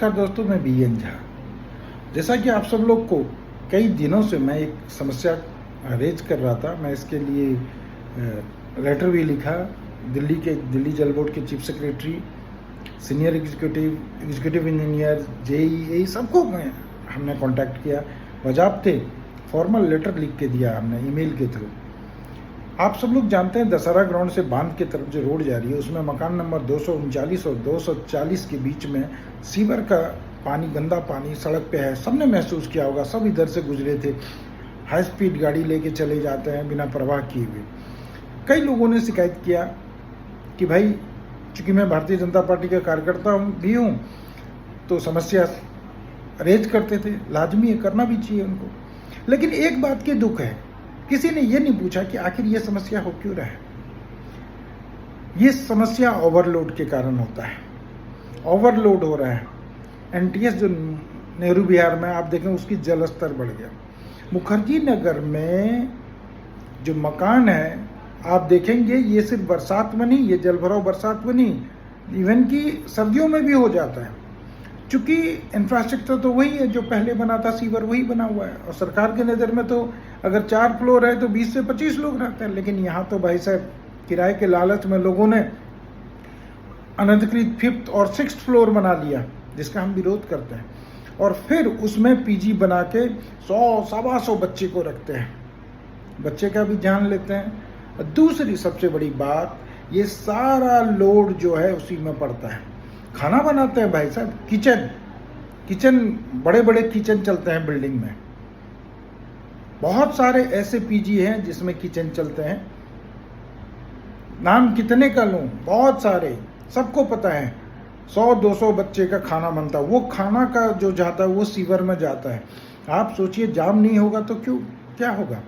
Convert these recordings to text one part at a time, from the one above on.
नमस्कार दोस्तों, मैं बीएन झा। जैसा कि आप सब लोग को कई दिनों से मैं एक समस्या रेज कर रहा था, मैं इसके लिए लेटर भी लिखा। दिल्ली जल बोर्ड के chief secretary, senior executive engineer, JE सबको हमने कांटेक्ट किया। बजाबते फॉर्मल लेटर लिख के दिया हमने ईमेल के थ्रू। आप सब लोग जानते हैं दशहरा ग्राउंड से बांध की तरफ जो रोड जा रही है उसमें मकान नंबर 239 और 240 के बीच में सीवर का पानी, गंदा पानी सड़क पे है। सबने महसूस किया होगा, सब इधर से गुजरे थे। हाई स्पीड गाड़ी लेके चले जाते हैं बिना परवाह किए हुए। कई लोगों ने शिकायत किया कि भाई, चूंकि मैं भारतीय जनता पार्टी का कार्यकर्ता भी हूँ तो समस्या रेज करते थे, लाजमी है, करना भी चाहिए उनको। लेकिन एक बात की दुख है, किसी ने ये नहीं पूछा कि आखिर ये समस्या हो क्यों रहा है। ये समस्या ओवरलोड के कारण होता है। ओवरलोड हो रहा है। एनटीएस जो नेहरू विहार में आप देखें उसकी जल स्तर बढ़ गया। मुखर्जी नगर में जो मकान है आप देखेंगे ये सिर्फ बरसात में नहीं, ये जल भराव बरसात में नहीं, इवन कि सर्दियों में भी हो जाता है। चूंकि इंफ्रास्ट्रक्चर तो वही है जो पहले बना था, सीवर वही बना हुआ है। और सरकार के नज़र में तो अगर 4 फ्लोर है तो 20 से 25 लोग रहते हैं। लेकिन यहाँ तो भाई साहब किराए के लालच में लोगों ने अनधिकृत 5th और 6th फ्लोर बना लिया, जिसका हम विरोध करते हैं। और फिर उसमें पीजी बना के 100-125 बच्चे को रखते हैं, बच्चे का भी जान लेते हैं। दूसरी सबसे बड़ी बात, ये सारा लोड जो है उसी में पड़ता है। खाना बनाते हैं भाई साहब, किचन बड़े बड़े किचन चलते हैं बिल्डिंग में। बहुत सारे ऐसे पीजी हैं जिसमें किचन चलते हैं। नाम कितने का लूं, बहुत सारे, सबको पता है। 100-200 बच्चे का खाना बनता है। वो खाना का जो जाता है वो सीवर में जाता है। आप सोचिए, जाम नहीं होगा तो क्या होगा।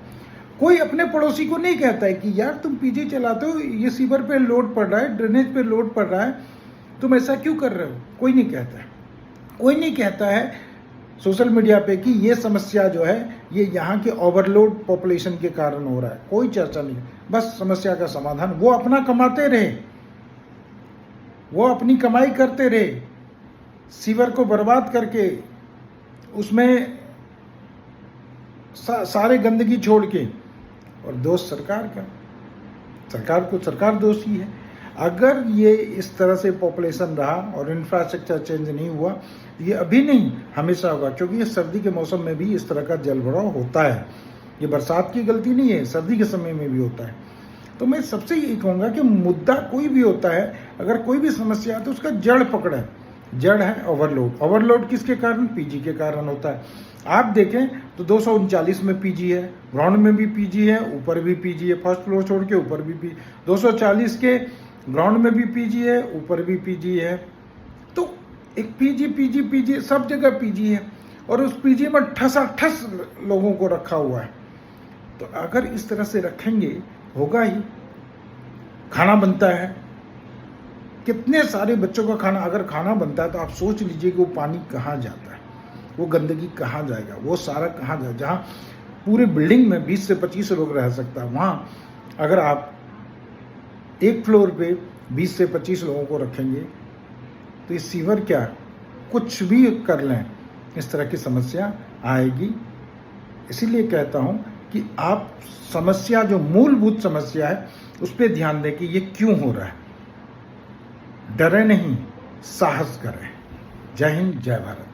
कोई अपने पड़ोसी को नहीं कहता है कि यार तुम पीजी चलाते हो, ये सीवर पे लोड पड़ रहा है, ड्रेनेज पे लोड पड़ रहा है, तुम ऐसा क्यों कर रहे हो। कोई नहीं कहता है। कोई नहीं कहता है सोशल मीडिया पे कि ये समस्या जो है ये यहाँ के ओवरलोड पॉपुलेशन के कारण हो रहा है। कोई चर्चा नहीं, बस समस्या का समाधान वो अपना कमाते रहे, वो अपनी कमाई करते रहे, सीवर को बर्बाद करके उसमें सारे गंदगी छोड़ के। और दोष सरकार का, सरकार दोषी है। अगर ये इस तरह से पॉपुलेशन रहा और इंफ्रास्ट्रक्चर चेंज नहीं हुआ, ये अभी नहीं हमेशा होगा। क्योंकि ये सर्दी के मौसम में भी इस तरह का जल भराव होता है। ये बरसात की गलती नहीं है, सर्दी के समय में भी होता है। तो मैं सबसे यही कहूँगा कि मुद्दा कोई भी होता है, अगर कोई भी समस्या है तो उसका जड़ पकड़े। जड़ है ओवरलोड। ओवरलोड किसके कारण? पीजी के कारण होता है। आप देखें तो 239 में पीजी है, ग्राउंड में भी पीजी है, ऊपर भी पीजी है, फर्स्ट फ्लोर छोड़ के ऊपर भी 240 के ग्राउंड में भी पीजी है, ऊपर भी पीजी है। तो एक पीजी सब जगह पीजी है। और उस पीजी में ठस लोगों को रखा हुआ है। तो अगर इस तरह से रखेंगे होगा ही। खाना बनता है, कितने सारे बच्चों का खाना, अगर खाना बनता है तो आप सोच लीजिए कि वो पानी कहाँ जाता है, वो गंदगी कहाँ जाएगा, वो सारा कहाँ जाएगा। जहाँ पूरे बिल्डिंग में 20 से 25 लोग रह सकता है, वहाँ अगर आप एक फ्लोर पे 20 से 25 लोगों को रखेंगे तो ये सीवर क्या, कुछ भी कर लें इस तरह की समस्या आएगी। इसीलिए कहता हूँ कि आप समस्या, जो मूलभूत समस्या है उस पर ध्यान दें कि ये क्यों हो रहा है। डरे नहीं, साहस करें। जय हिंद, जय भारत।